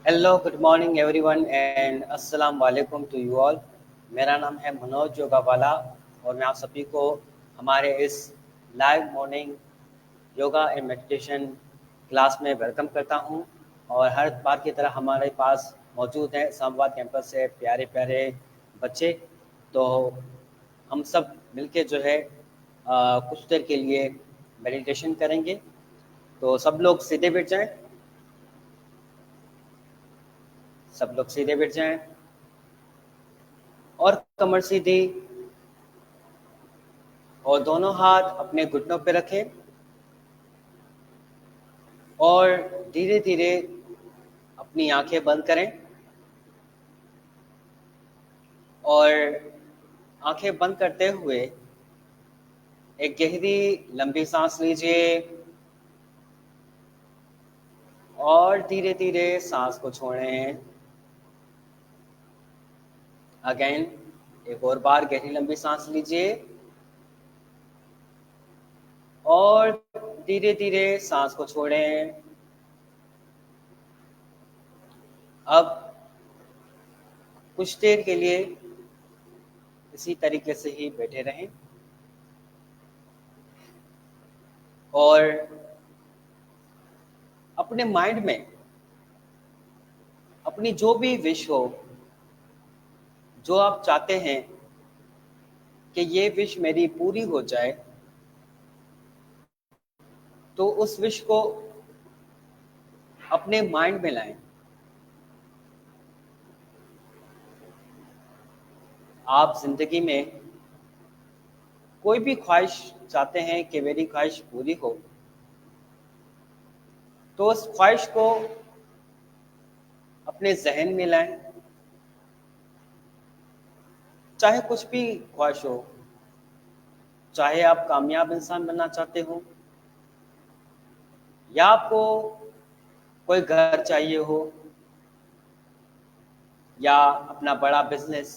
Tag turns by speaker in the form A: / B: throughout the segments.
A: Hello, good morning everyone and अस्सलाम वालेकुम to you all. मेरा नाम है मनोज योगावाला और मैं आप सभी को हमारे इस live morning yoga and meditation class में वेलकम करता हूं। और हर बार की तरह हमारे पास मौजूद हैं इस्लामाबाद कैंपस से प्यारे प्यारे बच्चे। तो हम सब मिलके जो है कुछ देर के लिए मेडिटेशन करेंगे। तो सब लोग सीधे बैठ जाएं। सब लोग सीधे बैठ जाएं और कमर सीधी और दोनों हाथ अपने घुटनों पे रखें और धीरे धीरे अपनी आंखें बंद करें और आंखें बंद करते हुए एक गहरी लंबी सांस लीजिए और धीरे धीरे सांस को छोड़ें। अगेन एक और बार गहरी लंबी सांस लीजिए और धीरे धीरे सांस को छोड़ें। अब कुछ देर के लिए इसी तरीके से ही बैठे रहें और अपने माइंड में अपनी जो भी विश हो, जो आप चाहते हैं कि ये विश मेरी पूरी हो जाए, तो उस विश को अपने माइंड में लाएं। आप जिंदगी में कोई भी ख्वाहिश चाहते हैं कि मेरी ख्वाहिश पूरी हो, तो उस ख्वाहिश को अपने जहन में लाएं। चाहे कुछ भी ख्वाहिश हो, चाहे आप कामयाब इंसान बनना चाहते हो या आपको कोई घर चाहिए हो या अपना बड़ा बिजनेस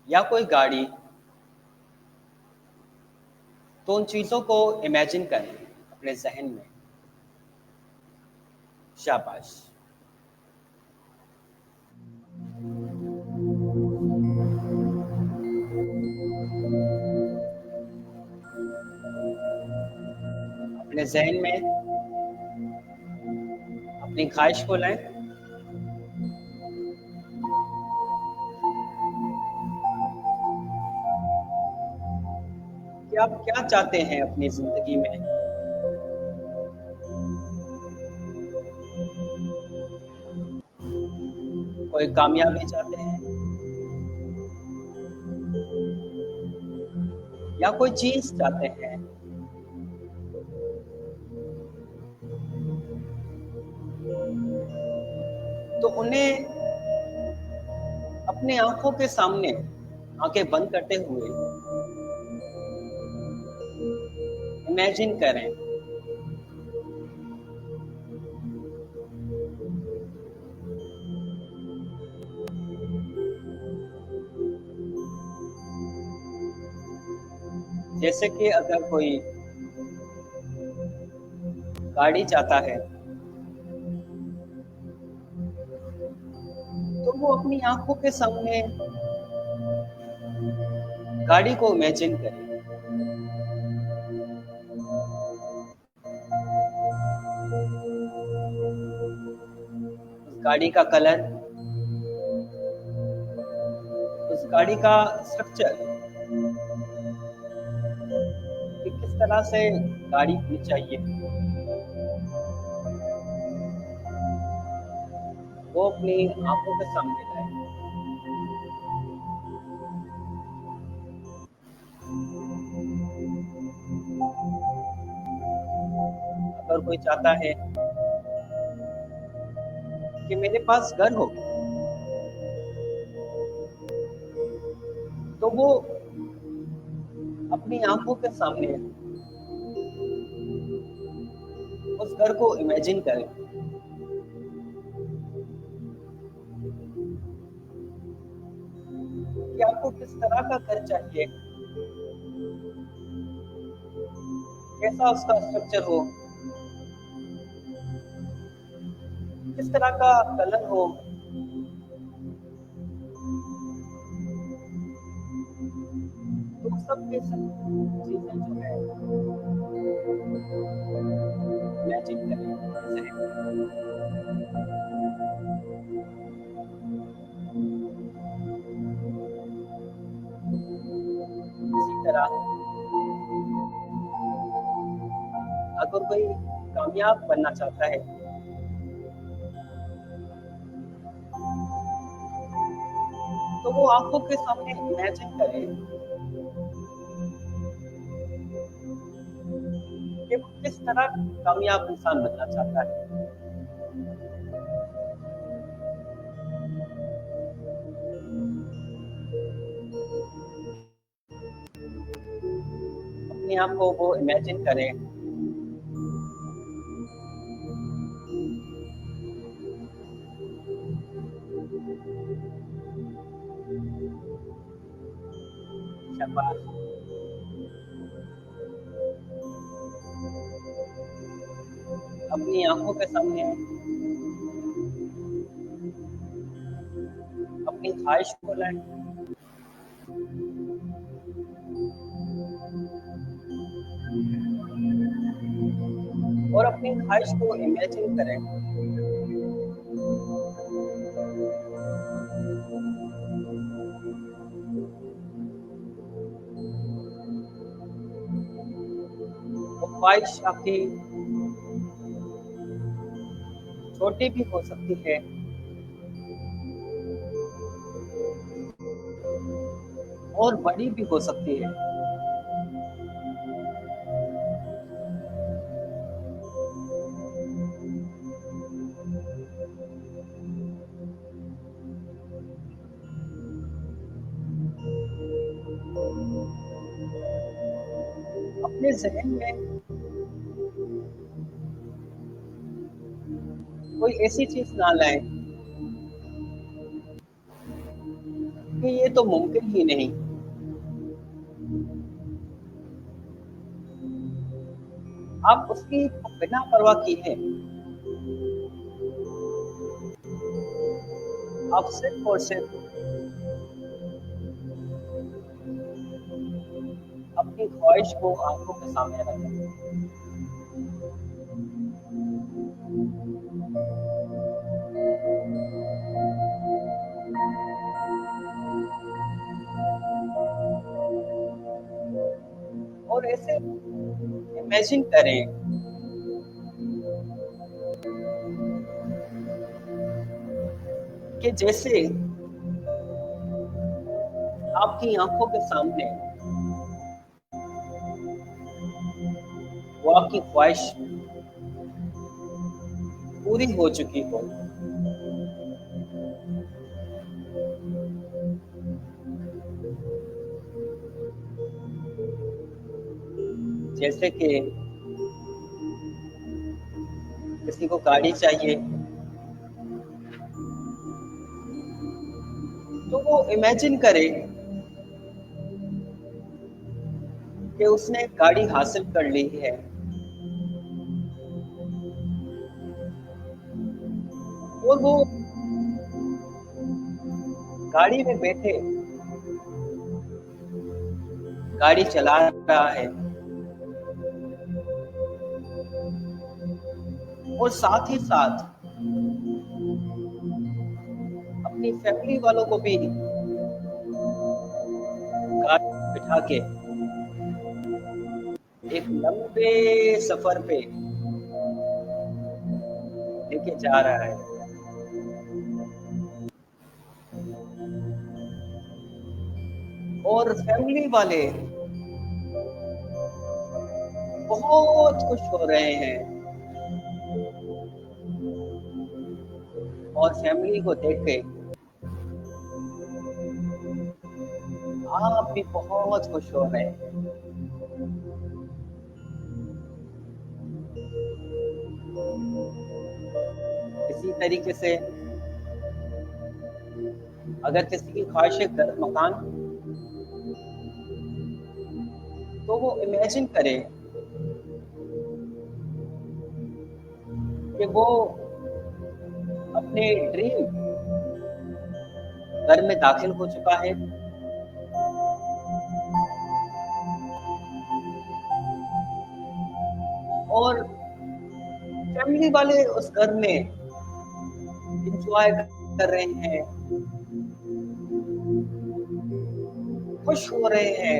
A: या कोई गाड़ी, तो उन चीज़ों को इमेजिन करें अपने जहन में। शाबाश। अपने जहन में अपनी ख्वाहिश को लाएं कि आप क्या चाहते हैं अपनी जिंदगी में। कोई कामयाबी चाहते हैं या कोई चीज चाहते हैं, तो उन्हें अपने आंखों के सामने आंखें बंद करते हुए इमेजिन करें। जैसे कि अगर कोई गाड़ी चाहता है तो वो अपनी आंखों के सामने गाड़ी को इमेजिन करे। उस गाड़ी का कलर, उस गाड़ी का स्ट्रक्चर, कि किस तरह से गाड़ी होनी चाहिए, वो अपनी आंखों के सामने लाए। अगर कोई चाहता है कि मेरे पास घर हो, तो वो अपनी आंखों के सामने उस घर को इमेजिन करे कि आपको किस तरह का घर चाहिए, कैसा उसका स्ट्रक्चर हो, किस तरह का कलर हो, तो सब के सब चीजें जो है इमेजिन करें। जैसे इसी तरह अगर कोई कामयाब बनना चाहता है तो वो आंखों के सामने इमेजिन करे कि वो किस तरह कामयाब इंसान बनना चाहता है। अपने आप को वो इमेजिन करे शाबाश। अपनी आंखों के सामने अपनी ख्वाहिश को लाए और अपनी ख्वाहिश को इमेजिन करें वो ख्वाहिश आपकी छोटी भी हो सकती है और बड़ी भी हो सकती है। अपने जहन में कोई ऐसी चीज ना लाए कि ये तो मुमकिन ही नहीं। आप उसकी बिना परवाह किए आप सिर्फ और सिर्फ अपनी ख्वाहिश को आंखों के सामने रखें और ऐसे इमेजिन करें कि जैसे आपकी आंखों के सामने वो आपकी ख्वाहिश पूरी हो चुकी हो। जैसे कि किसी को गाड़ी चाहिए तो वो इमेजिन करे कि उसने गाड़ी हासिल कर ली है और वो गाड़ी में बैठे गाड़ी चला रहा है और साथ ही साथ अपनी फैमिली वालों को भी गाड़ी में बिठा के एक लंबे सफर पे लेके जा रहा है। और फैमिली वाले बहुत खुश हो रहे हैं और फैमिली को देख के आप भी बहुत खुश हो रहे हैं। इसी तरीके से अगर किसी की ख्वाहिश है घर मकान, तो वो इमेजिन करे कि वो अपने ड्रीम घर में दाखिल हो चुका है और फैमिली वाले उस घर में एंजॉय कर रहे हैं, खुश हो रहे हैं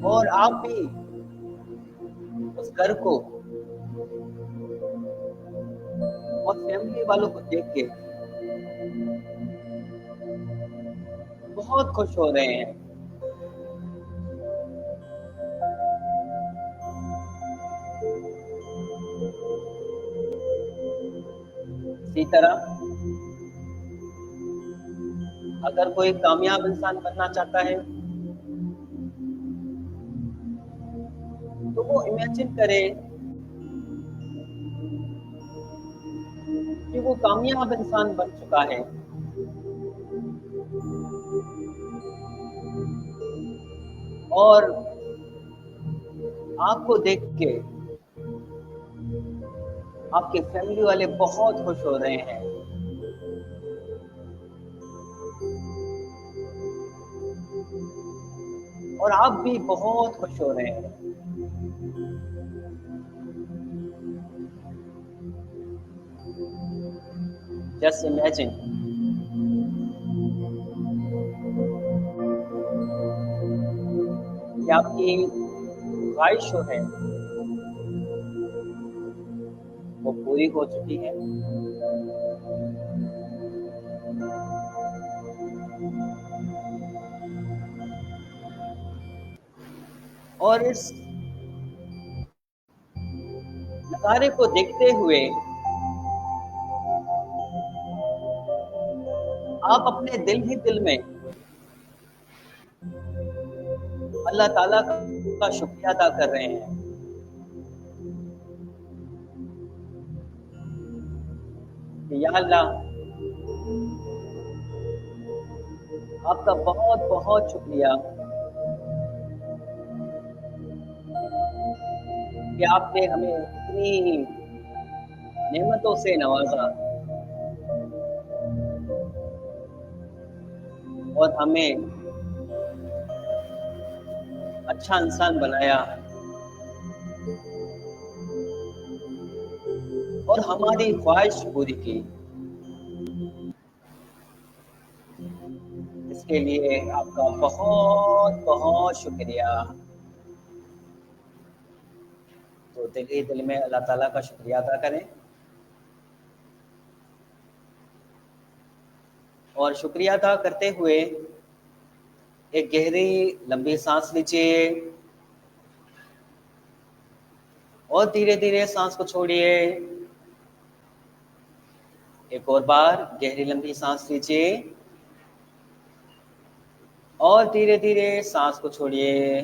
A: और आप भी उस घर को और फैमिली वालों को देख के बहुत खुश हो रहे हैं। इसी तरह अगर कोई कामयाब इंसान बनना चाहता है तो वो इमेजिन करे कि वो कामयाब इंसान बन चुका है और आपको देख के आपके फैमिली वाले बहुत खुश हो रहे हैं। और आप भी बहुत खुश हो रहे हैं। जस्ट इमेजिन कि आपकी ख्वाहिश जो है वो पूरी हो चुकी है और इस नज़ारे को देखते हुए आप अपने दिल ही दिल में अल्लाह ताला का शुक्रिया अदा कर रहे हैं कि या अल्लाह, आपका बहुत बहुत शुक्रिया कि आपने हमें इतनी नेमतों से नवाजा और हमें अच्छा इंसान बनाया और हमारी ख्वाहिश पूरी की। इसके लिए आपका बहुत बहुत शुक्रिया। तो दिल ही दिल में अल्लाह ताला का शुक्रिया अदा करें और शुक्रिया अदा करते हुए एक गहरी लंबी सांस लीजिए और धीरे धीरे सांस को छोड़िए। एक और बार गहरी लंबी सांस लीजिए और धीरे धीरे सांस को छोड़िए।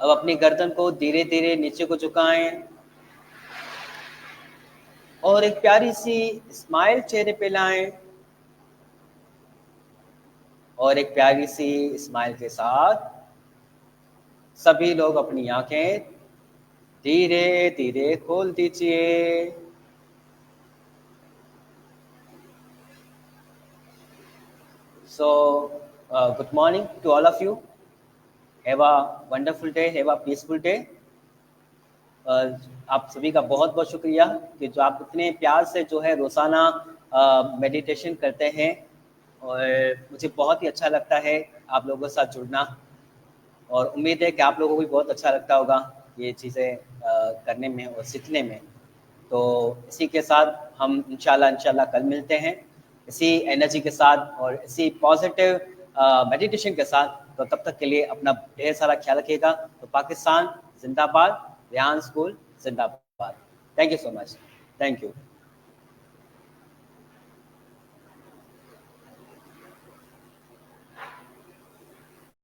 A: अब अपनी गर्दन को धीरे धीरे नीचे को झुकाएं और एक प्यारी सी स्माइल चेहरे पे लाएं और एक प्यारी सी स्माइल के साथ सभी लोग अपनी आंखें धीरे धीरे खोल दीजिए। So, good morning to all of you. Have a wonderful day. Have a peaceful day. आप सभी का बहुत बहुत शुक्रिया कि जो आप इतने प्यार से जो है रोज़ाना मेडिटेशन करते हैं और मुझे बहुत ही अच्छा लगता है आप लोगों के साथ जुड़ना और उम्मीद है कि आप लोगों को भी बहुत अच्छा लगता होगा ये चीज़ें करने में और सीखने में। तो इसी के साथ हम इंशाल्लाह कल मिलते हैं इसी एनर्जी के साथ और इसी पॉजिटिव मेडिटेशन के साथ। तो तब तक के लिए अपना ढेर सारा ख्याल रखिएगा। तो पाकिस्तान जिंदाबाद, रेहान स्कूल जिंदाबाद। Thank you so much. Thank you.